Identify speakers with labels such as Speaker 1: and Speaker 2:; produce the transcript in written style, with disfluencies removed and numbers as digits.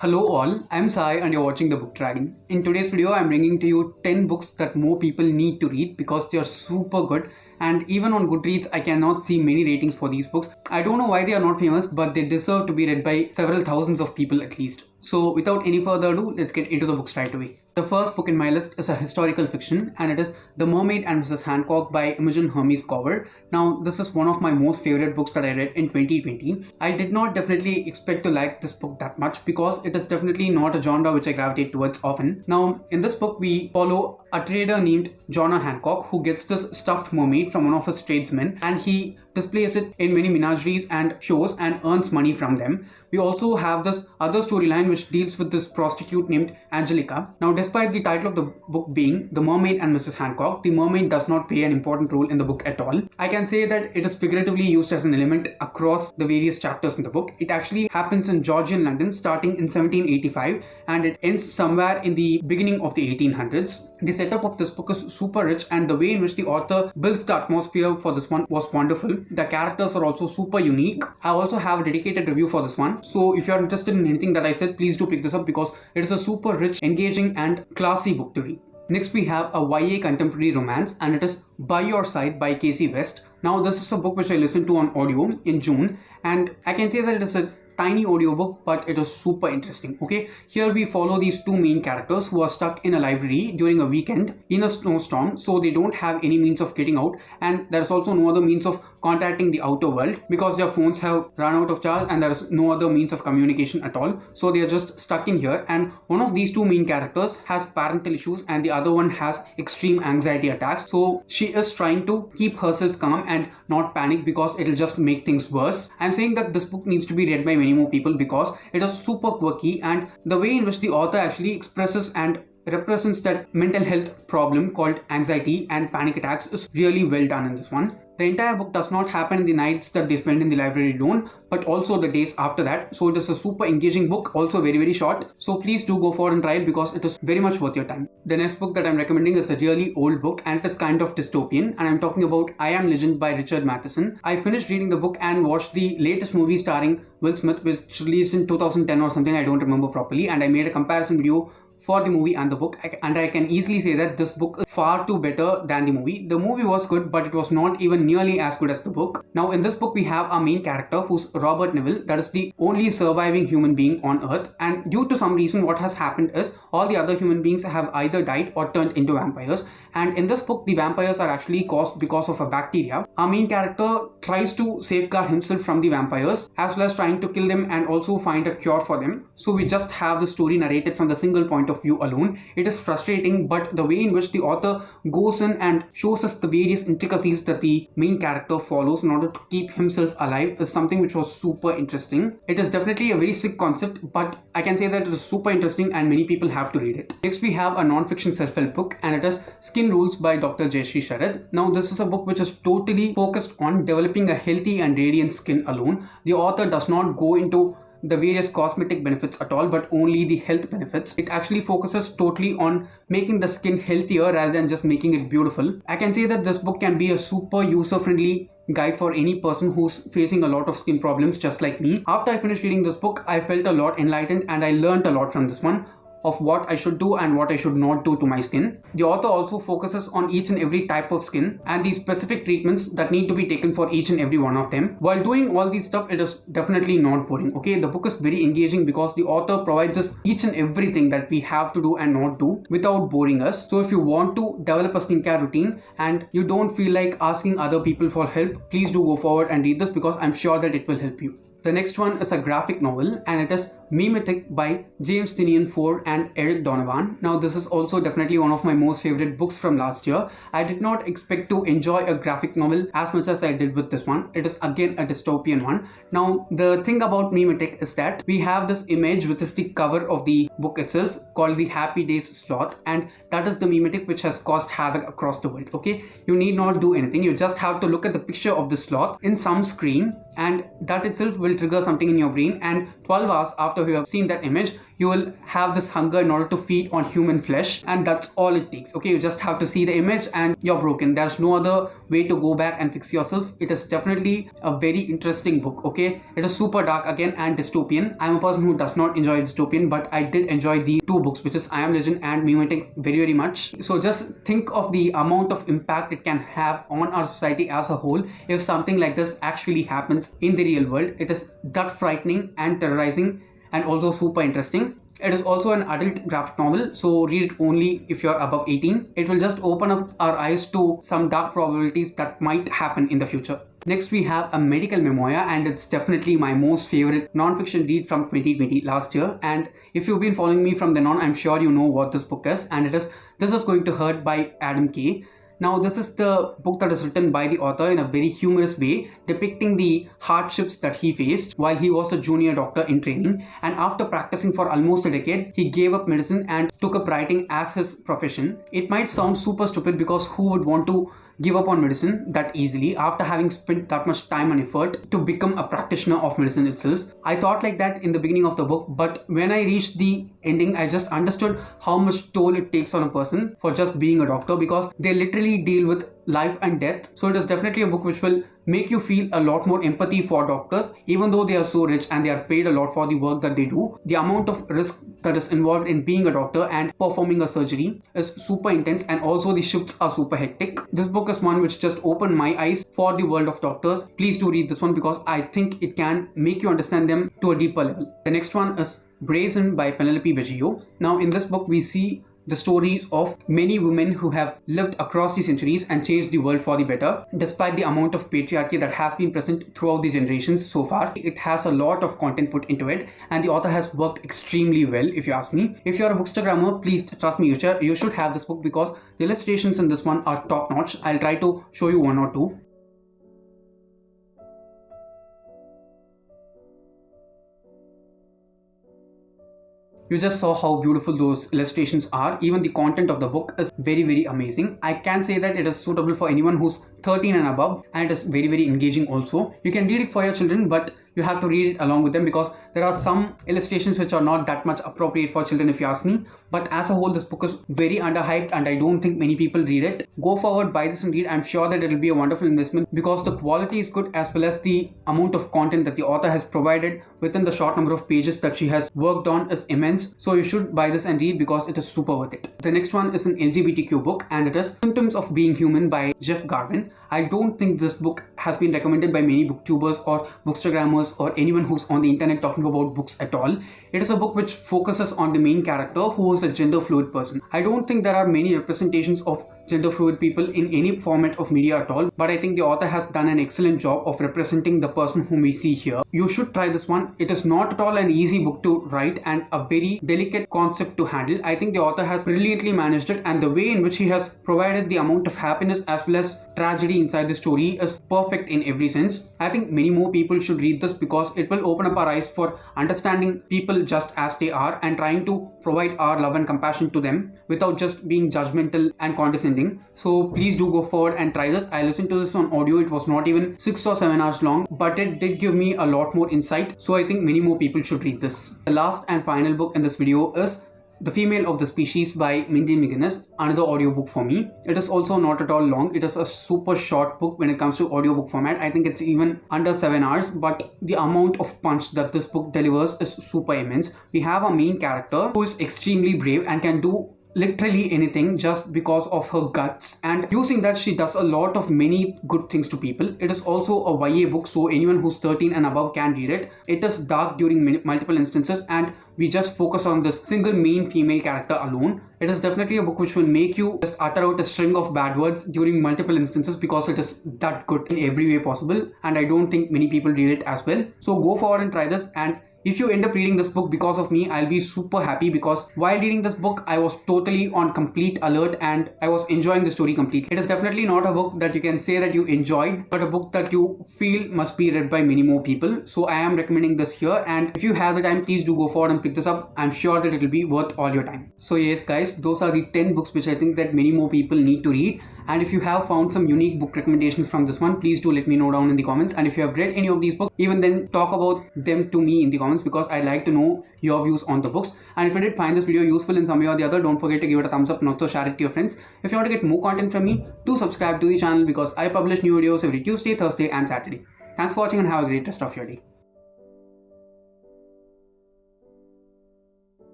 Speaker 1: Hello all, I'm Sai and you're watching The Book Dragon. In today's video, I'm bringing to you 10 books that more people need to read because they are super good, and even on Goodreads, I cannot see many ratings for these books. I don't know why they are not famous, but they deserve to be read by several thousands of people at least. So without any further ado, let's get into the books right away. The first book in my list is a historical fiction, and it is The Mermaid and Mrs. Hancock by Imogen Hermes Gower. Now, this is one of my most favorite books that I read in 2020. I did not definitely expect to like this book that much because it is definitely not a genre which I gravitate towards often. Now, in this book, we follow a trader named John Hancock who gets this stuffed mermaid from one of his tradesmen, and he displays it in many menageries and shows and earns money from them. We also have this other storyline which deals with this prostitute named Angelica. Now, despite the title of the book being The Mermaid and Mrs. Hancock, the mermaid does not play an important role in the book at all. I can say that it is figuratively used as an element across the various chapters in the book. It actually happens in Georgian London starting in 1785 and it ends somewhere in the beginning of the 1800s. The setup of this book is super rich, and the way in which the author builds the atmosphere for this one was wonderful. The characters are also super unique. I also have a dedicated review for this one. So if you're interested in anything that I said, please do pick this up because it is a super rich, engaging and classy book to read. Next we have a YA contemporary romance, and it is By Your Side by Kasie West. Now this is a book which I listened to on audio in June, and I can say that it is a tiny audiobook, but it is super interesting. Okay, here we follow these two main characters who are stuck in a library during a weekend in a snowstorm, so they don't have any means of getting out, and there's also no other means of contacting the outer world because their phones have run out of charge and there's no other means of communication at all, so they are just stuck in here. And one of these two main characters has parental issues and the other one has extreme anxiety attacks, so she is trying to keep herself calm and not panic because it'll just make things worse. I'm saying that this book needs to be read by many more people because it is super quirky, and the way in which the author actually expresses and represents that mental health problem called anxiety and panic attacks is really well done in this one. The entire book does not happen in the nights that they spend in the library alone, but also the days after that. So it is a super engaging book, also very short. So please do go for and try it because it is very much worth your time. The next book that I'm recommending is a really old book, and it is kind of dystopian, and I'm talking about I Am Legend by Richard Matheson. I finished reading the book and watched the latest movie starring Will Smith, which released in 2010 or something, I don't remember properly, and I made a comparison video for the movie and the book, and I can easily say that this book is far too better than the movie. The movie was good, but it was not even nearly as good as the book. Now in this book we have our main character who's Robert Neville, that is the only surviving human being on Earth, and due to some reason what has happened is all the other human beings have either died or turned into vampires, and in this book the vampires are actually caused because of a bacteria. Our main character tries to safeguard himself from the vampires as well as trying to kill them and also find a cure for them. So we just have the story narrated from the single point of view alone. It is frustrating, but the way in which the author goes in and shows us the various intricacies that the main character follows in order to keep himself alive is something which was super interesting. It is definitely a very sick concept, but I can say that it is super interesting and many people have to read it. Next we have a non-fiction self-help book, and it is Skin Rules by Dr. Jaishree Sharad. Now this is a book which is totally focused on developing a healthy and radiant skin alone. The author does not go into the various cosmetic benefits at all, but only the health benefits. It actually focuses totally on making the skin healthier rather than just making it beautiful. I can say that this book can be a super user-friendly guide for any person who's facing a lot of skin problems just like me. After I finished reading this book, I felt a lot enlightened and I learned a lot from this one of what I should do and what I should not do to my skin. The author also focuses on each and every type of skin and the specific treatments that need to be taken for each and every one of them. While doing all these stuff, it is definitely not boring. Okay, the book is very engaging because the author provides us each and everything that we have to do and not do without boring us. So if you want to develop a skincare routine and you don't feel like asking other people for help, please do go forward and read this because I'm sure that it will help you. The next one is a graphic novel, and it is Memetic by James Tynion IV and Eryk Donovan. Now this is also definitely one of my most favorite books from last year. I did not expect to enjoy a graphic novel as much as I did with this one. It is again a dystopian one. Now the thing about Memetic is that we have this image which is the cover of the book itself called the Happy Days Sloth, and that is the Memetic which has caused havoc across the world. Okay, you need not do anything. You just have to look at the picture of the sloth in some screen, and that itself will trigger something in your brain, and 12 hours after after you have seen that image, you will have this hunger in order to feed on human flesh, and that's all it takes. Okay, you just have to see the image and you're broken. There's no other way to go back and fix yourself. It is definitely a very interesting book. Okay, it is super dark again and dystopian. I'm a person who does not enjoy dystopian, but I did enjoy the two books, which is I Am Legend and Memetic, very much. So just think of the amount of impact it can have on our society as a whole if something like this actually happens in the real world. It is that frightening and terrorizing and also super interesting. It is also an adult graphic novel, so read it only if you're above 18. It will just open up our eyes to some dark probabilities that might happen in the future. Next we have a medical memoir, and it's definitely my most favorite non-fiction read from 2020 last year. And if you've been following me from then on, I'm sure you know what this book is, and it is This Is Going to Hurt by Adam Kay. Now, this is the book that is written by the author in a very humorous way, depicting the hardships that he faced while he was a junior doctor in training. And after practicing for almost a decade, he gave up medicine and took up writing as his profession. It might sound super stupid, because who would want to give up on medicine that easily after having spent that much time and effort to become a practitioner of medicine itself? I thought like that in the beginning of the book, but when I reached the ending, I just understood how much toll it takes on a person for just being a doctor, because they literally deal with life and death. So it is definitely a book which will make you feel a lot more empathy for doctors. Even though they are so rich and they are paid a lot for the work that they do, the amount of risk that is involved in being a doctor and performing a surgery is super intense, and also the shifts are super hectic. This book is one which just opened my eyes for the world of doctors. Please do read this one, because I think it can make you understand them to a deeper level. The next one is Brazen by Penelope Bagieu. Now, in this book we see the stories of many women who have lived across the centuries and changed the world for the better. Despite the amount of patriarchy that has been present throughout the generations so far, it has a lot of content put into it, and the author has worked extremely well, if you ask me. If you're a bookstagrammer, please trust me, you should have this book, because the illustrations in this one are top notch. I'll try to show you one or two. You just saw how beautiful those illustrations are. Even the content of the book is very amazing. I can say that it is suitable for anyone who's 13 and above, and it is very engaging also. You can read it for your children, but you have to read it along with them, because there are some illustrations which are not that much appropriate for children, if you ask me. But as a whole, this book is very underhyped, and I don't think many people read it. Go forward, buy this and read. I'm sure that it will be a wonderful investment, because the quality is good, as well as the amount of content that the author has provided within the short number of pages that she has worked on is immense. So you should buy this and read, because it is super worth it. The next one is an LGBTQ book, and it is Symptoms of Being Human by Garvin. I don't think this book has been recommended by many booktubers or bookstagrammers or anyone who's on the internet talking about books at all. It is a book which focuses on the main character, who is a gender fluid person. I don't think there are many representations of gender fluid people in any format of media at all, but I think the author has done an excellent job of representing the person whom we see here. You should try this one. It is not at all an easy book to write and a very delicate concept to handle. I think the author has brilliantly managed it, and the way in which he has provided the amount of happiness as well as tragedy inside the story is perfect in every sense. I think many more people should read this, because it will open up our eyes for understanding people just as they are and trying to provide our love and compassion to them without just being judgmental and condescending. So please do go forward and try this. I listened to this on audio. It was not even 6 or 7 hours long, but it did give me a lot more insight. So I think many more people should read this. The last and final book in this video is The Female of the Species by Mindy McGinis, another audiobook for me. It is also not at all long. It is a super short book when it comes to audiobook format. I think it's even under 7 hours, but the amount of punch that this book delivers is super immense. We have a main character who is extremely brave and can do literally anything just because of her guts, and using that she does a lot of many good things to people. It is also a YA book, so anyone who's 13 and above can read it. It is dark during multiple instances, and we just focus on this single main female character alone. It is definitely a book which will make you just utter out a string of bad words during multiple instances, because it is that good in every way possible, and I don't think many people read it as well. So go forward and try this, and if you end up reading this book because of me, I'll be super happy, because while reading this book, I was totally on complete alert and I was enjoying the story completely. It is definitely not a book that you can say that you enjoyed, but a book that you feel must be read by many more people. So I am recommending this here, and if you have the time, please do go forward and pick this up. I'm sure that it will be worth all your time. So yes guys, those are the 10 books which I think that many more people need to read. And if you have found some unique book recommendations from this one, please do let me know down in the comments. And if you have read any of these books, even then talk about them to me in the comments, because I'd like to know your views on the books. And if you did find this video useful in some way or the other, don't forget to give it a thumbs up and also share it to your friends. If you want to get more content from me, do subscribe to the channel, because I publish new videos every Tuesday, Thursday and Saturday. Thanks for watching and have a great rest of your day.